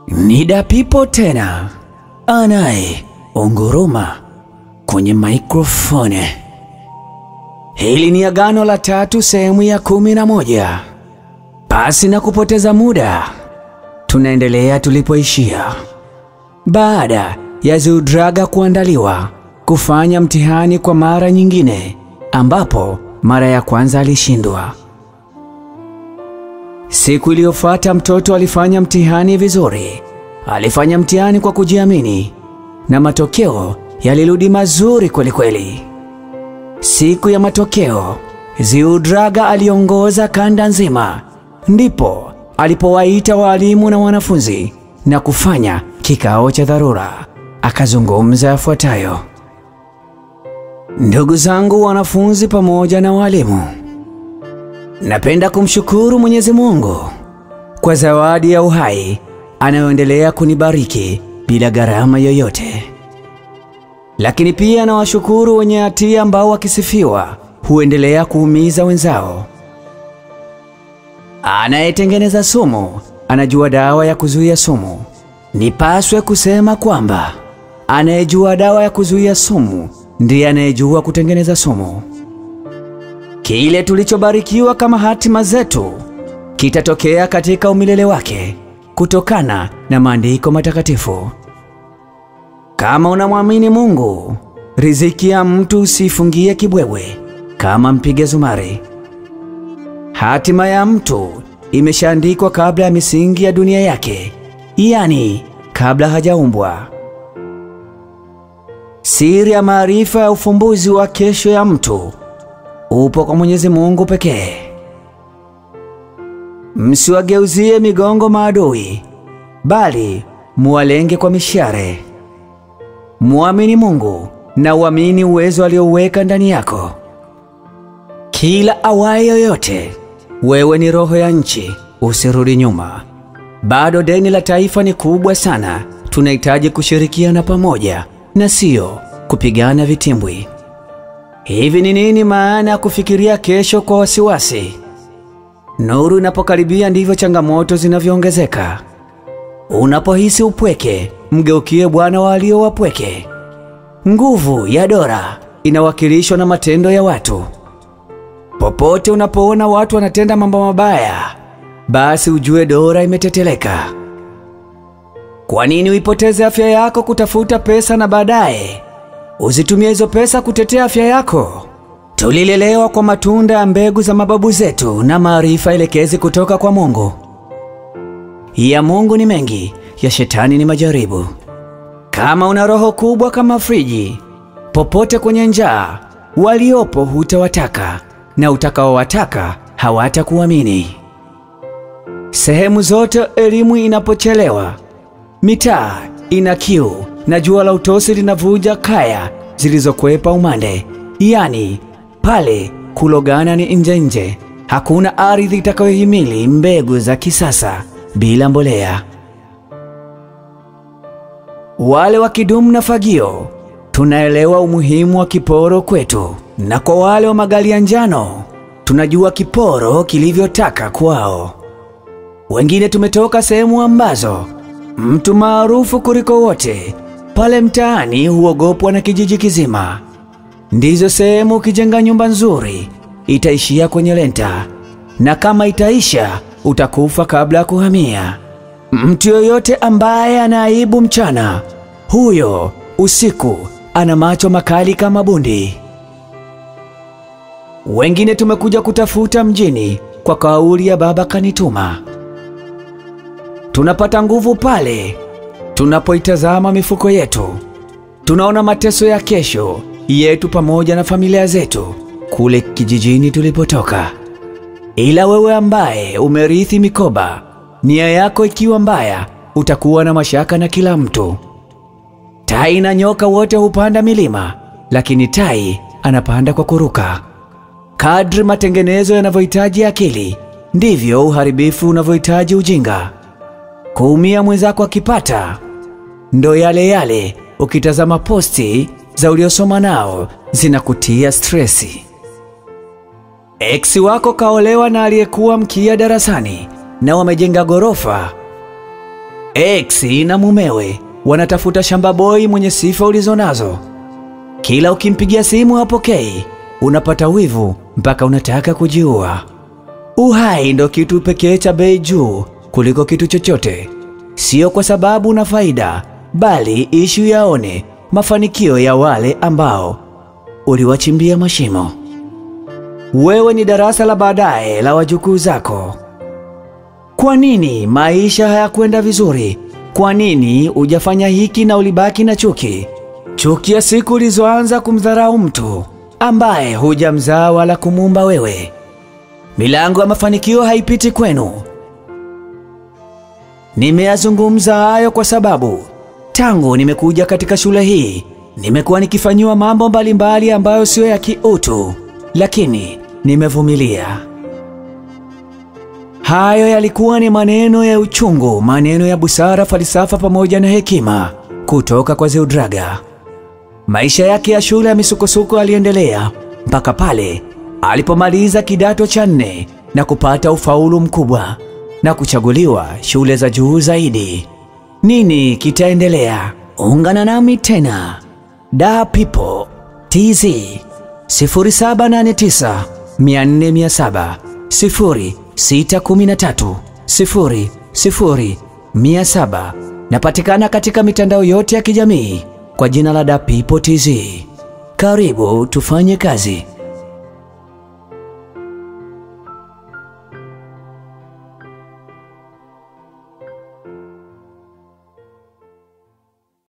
Nida People tena anaye unguruma kwenye maikrofoni. Hili ni Agano la 3 sehemu ya 11. Pasi na kupoteza muda, tunaendelea tulipoishia. Baada ya Ziudraga kuandaliwa kufanya mtihani kwa mara nyingine, ambapo mara ya kwanza alishindwa. Siku iliyofuata mtoto alifanya mtihani vizuri. Alifanya mtihani kwa kujiamini na matokeo yalirudi mazuri kweli kweli. Siku ya matokeo, Ziudraga aliongoza kanda nzima. Ndipo alipowaita walimu na wanafunzi na kufanya kikao cha dharura. Akazungumza yafuatayo: Ndugu zangu wanafunzi pamoja na walimu, napenda kumshukuru Mwenyezi Mungu kwa zawadi ya uhai anayoendelea kunibariki bila gharama yoyote. Lakini pia nawashukuru wenye hatia ambao wakisifiwa huendelea kuumiza wenzao. Anayetengeneza sumu anajua dawa ya kuzuia sumu. Nipaswe kusema kwamba anayejua dawa ya kuzuia sumu ndiye anayejua kutengeneza sumu. Kile tulichobarikiwa kama hatima zetu kitatokea katika umilele wake kutokana na maandiko matakatifu. Kama unamwamini Mungu, riziki ya mtu usifungie kibwewe kama mpiga zumari. Hatima ya mtu imeshaandikwa kabla ya misingi ya dunia yake, yani kabla hajaumbwa. Siri ya maarifa ya ufumbuzi wa kesho ya mtu upo kwa Mwenyezi Mungu pekee. Msiwageuzie migongo maadui, bali muwalenge kwa mishare. Muamini Mungu na uamini uwezo aliouweka ndani yako. Kila awaye yoyote, wewe ni roho ya nchi, usirudi nyuma. Bado deni la taifa ni kubwa sana. Tunahitaji kushirikiana pamoja na sio kupigana vitimbwi. Hivi ni nini maana ya kufikiria kesho kwa wasiwasi? Nuru inapokaribia ndivyo changamoto zinavyoongezeka. Unapohisi upweke, mgeukie Bwana wa walio wapweke. Nguvu ya dola inawakilishwa na matendo ya watu. Popote unapoona watu wanatenda mambo mabaya, basi ujue dola imeteteleka. Kwa nini uipoteze afya yako kutafuta pesa na baadaye uzitumie hizo pesa kutetea afya yako? Tulilelewa kwa matunda ya mbegu za mababu zetu na maarifa elekezi kutoka kwa Mungu. Ya Mungu ni mengi, ya shetani ni majaribu. Kama una roho kubwa kama friji, popote kwenye njaa, waliopo hutawataka na utakaowataka hawatakuamini. Sehemu zote elimu inapochelewa, mitaa ina kiu na jua la utosi linavuja kaya zilizokwepa umande. Yani pale kulogana ni nje. Hakuna ardhi itakayohimili mbegu za kisasa bila mbolea. Wale wa kidumu na fagio tunaelewa umuhimu wa kiporo kwetu, na kwa wale wa magali ya njano tunajua kiporo kilivyotaka kwao. Wengine tumetoka sehemu ambazo mtu maarufu kuliko wote pale mtaani huogopwa na kijiji kizima. Ndizo sehemu ukijenga nyumba nzuri itaishia kwenye lenta, na kama itaisha utakufa kabla ya kuhamia. Mtu yoyote ambaye ana aibu mchana, huyo usiku ana macho makali kama bundi. Wengine tumekuja kutafuta mjini kwa kauli ya baba kanituma. Tunapata nguvu pale tunapoitazama mifuko yetu. Tunaona mateso ya kesho yetu pamoja na familia zetu kule kijijini tulipotoka. Ila wewe ambaye umerithi mikoba, nia yako ikiwa mbaya, utakuwa na mashaka na kila mtu. Tai na nyoka wote hupanda milima, lakini tai anapanda kwa kuruka. Kadri matengenezo yanavyohitaji akili, ndivyo uharibifu unavyohitaji ujinga. Kuumia mwenzako akipata, ndo yale yale ukitazama posti za uliosoma nao zinakutia stresi. Ex wako kaolewa na aliyekuwa mkia darasani na wamejenga gorofa. Ex na mumewe wanatafuta shamba boy mwenye sifa ulizonazo. Kila ukimpigia simu hapokei, unapata wivu mpaka unataka kujiua. Uhai ndo kitu pekee cha bei juu kuliko kitu chochote. Sio kwa sababu una faida, bali ishu yaone mafanikio ya wale ambao uliwachimbia mashimo. Wewe ni darasa la baadaye la wajukuu zako. Kwa nini maisha hayakwenda vizuri? Kwa nini hujafanya hiki na ulibaki na chuki? Chuki ya siku ulizoanza kumdharau mtu ambaye hujamzaa wala kumuumba wewe. Milango ya mafanikio haipiti kwenu. Nimeyazungumza hayo kwa sababu tangu nimekuja katika shule hii nimekuwa nikifanyiwa mambo mbalimbali ambayo sio ya kiutu, lakini nimevumilia. Hayo yalikuwa ni maneno ya uchungu, maneno ya busara, falsafa pamoja na hekima kutoka kwa Zeudraga. Maisha yake ya shule ya misukosuko aliendelea mpaka pale alipomaliza kidato cha 4 na kupata ufaulu mkubwa na kuchaguliwa shule za juu zaidi. Nini kitaendelea? Ungana nami tena. Da People TZ 0789 400 0613 00 Napatikana katika mitandao yote ya kijamii kwa jina la Da People TZ. Karibu tufanye kazi.